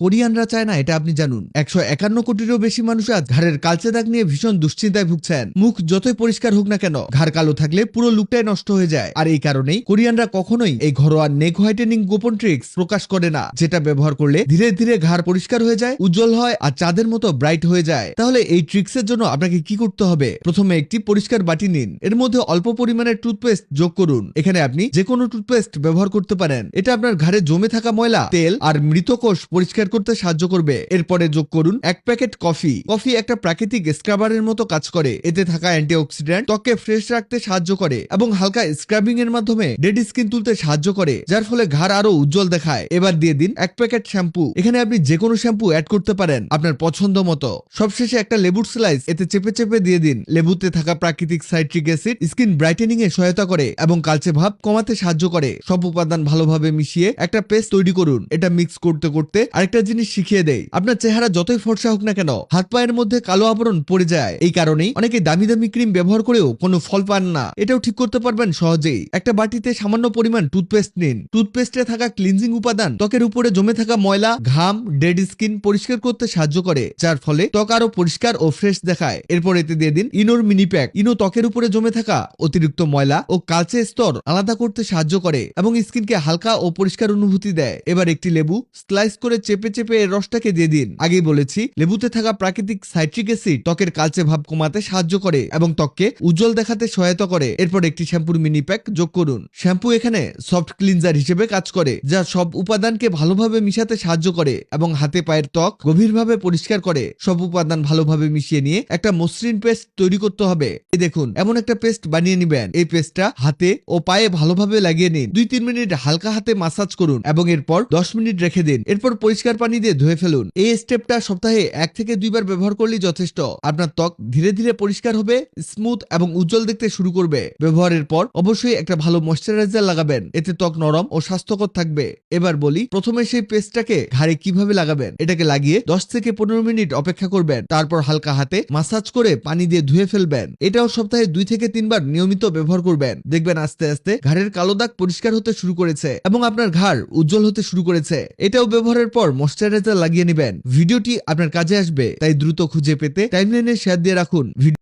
কোরিয়ানরা চায় না এটা আপনি জানুন। 151 কোটিরও বেশি মানুষ আজ ঘাড়ের কালচে দাগ নিয়ে ভীষণ দুশ্চিন্তায় ভুগছেন। মুখ যতই পরিষ্কার হোক না কেন, ঘাড় কালো থাকলে পুরো লুকটাই নষ্ট হয়ে যায়। আর এই কারণেই কোরিয়ানরা কখনোই এই ঘরোয়া নেক হোয়াইটেনিং গোপন ট্রিক্স প্রকাশ করে না, যেটা ব্যবহার করলে ধীরে ধীরে ঘাড় পরিষ্কার হয়ে যায়, উজ্জ্বল হয় আর চাঁদের মতো ব্রাইট হয়ে যায়। তাহলে এই ট্রিক্সের জন্য আপনাকে কি করতে হবে? প্রথমে একটি পরিষ্কার বাটি নিন, এর মধ্যে অল্প পরিমাণের টুথপেস্ট যোগ করুন। এখানে আপনি যে কোনো টুথপেস্ট ব্যবহার করতে পারেন। এটা আপনার ঘাড়ে জমে থাকা ময়লা, তেল আর মৃত কোষ পরিষ্কার করতে সাহায্য করবে। এরপরে যোগ করুন 1 প্যাকেট কফি। কফি একটা প্রাকৃতিক স্ক্রাবারের মতো কাজ করে। এতে থাকা অ্যান্টিঅক্সিডেন্ট ত্বককে ফ্রেশ রাখতে সাহায্য করে এবং হালকা স্ক্রাবিং এর মাধ্যমে ডেড স্কিন তুলতে সাহায্য করে, যার ফলে ঘাড় আরো উজ্জ্বল দেখায়। এবার দিয়ে দিন 1 প্যাকেট শ্যাম্পু। এখানে আপনি যে কোনো শ্যাম্পু অ্যাড করতে পারেন আপনার পছন্দ মতো। সবশেষে একটা লেবুর স্লাইস এতে চেপে চেপে দিয়ে দিন। লেবুতে থাকা প্রাকৃতিক সাইট্রিক অ্যাসিড স্কিন ব্রাইটেনিং এ সহায়তা করে এবং কালচে ভাব কমাতে সাহায্য করে। সব উপাদান ভালোভাবে মিশিয়ে একটা পেস্ট তৈরি করুন। এটা মিক্স করতে করতে আরেকটা জিনিস শিখিয়ে দেই, আপনার চেহারা যতই ফর্সা হোক না কেন, হাত পায়ের মধ্যে কালো আবরণ পড়ে যায়। এই কারণেই অনেকে দামি দামি ক্রিম ব্যবহার করেও কোনো ফল পান না। এটাও ঠিক করতে পারবেন সহজেই। একটা বাটিতে সামান্য পরিমাণ টুথপেস্ট নিন। টুথপেস্টে থাকা ক্লিনজিং উপাদান ত্বকের উপরে জমে থাকা ময়লা, ঘাম, ডেড স্কিন পরিষ্কার করতে সাহায্য করে, যার ফলে ত্বক আরো পরিষ্কার ও ফ্রেশ দেখায়। এরপর এতে দিয়ে দিন ইনোর মিনি প্যাক। ইনো ত্বকের উপরে জমে থাকা অতিরিক্ত ময়লা ও কালচে স্তর আলাদা করতে সাহায্য করে এবং স্কিনকে হালকা ও পরিষ্কার অনুভূতি দেয়। এবার একটি লেবু স্লাইস করে চেপে চেপে এর রসটাকে দিয়ে দিন। আগেই বলেছি, লেবুতে থাকা প্রাকৃতিক সাইট্রিক অ্যাসিড ত্বকের কালচে ভাব কমাতে সাহায্য করে এবং ত্বককে উজ্জ্বল দেখাতে সহায়তা করে। এরপর একটি শ্যাম্পুর মিনি প্যাক যোগ করুন। শ্যাম্পু এখানে সফট ক্লিনজার হিসেবে কাজ করে, যা সব উপাদানকে ভালোভাবে মিশাতে সাহায্য করে এবং হাতে পায়ের ত্বক গভীরভাবে পরিষ্কার করে। সব উপাদান ভালোভাবে মিশিয়ে নিয়ে একটা মসৃণ পেস্ট তৈরি করতে হবে। এই দেখুন, এমন একটা পেস্ট বানিয়ে নিবেন। এই পেস্টটা হাতে ও পায়ে ভালোভাবে লাগিয়ে নিন। 2-3 মিনিট হালকা হাতে মাসাজ করুন এবং এরপর 10 মিনিট রেখে দিন। এরপর পরিষ্কার পানি দিয়ে ধুয়ে ফেলুন। এই স্টেপটা সপ্তাহে 1 থেকে 2 বার ব্যবহার করলেই যথেষ্ট। আপনার ত্বক ধীরে ধীরে পরিষ্কার হবে, স্মুথ এবং উজ্জ্বল দেখতে শুরু করবে। ব্যবহারের পর অবশ্যই একটা ভালো ময়েশ্চারাইজার লাগাবেন, এতে ত্বক নরম ও স্বাস্থ্যকর থাকবে। এবার বলি, প্রথমে সেই পেস্টটাকে ঘাড়ে কিভাবে লাগাবেন। এটাকে লাগিয়ে 10 থেকে 15 মিনিট অপেক্ষা করবেন। তারপর হালকা হাতে মাসাজ করে পানি দিয়ে ধুয়ে ফেলবেন। এটাও সপ্তাহে 2 থেকে 3 বার নিয়মিত ব্যবহার করবেন। দেখবেন আস্তে আস্তে ঘাড়ের কালো দাগ পরিষ্কার হতে শুরু করেছে এবং আপনার ঘাড় উজ্জ্বল হতে শুরু করেছে। এটাও ব্যবহারের পর ময়েশ্চারাইজার লাগিয়ে নেবেন। ভিডিওটি আপনার কাজে আসবে, তাই দ্রুত খুঁজে পেতে টাইমলাইনে শেয়ার দিয়ে রাখুন।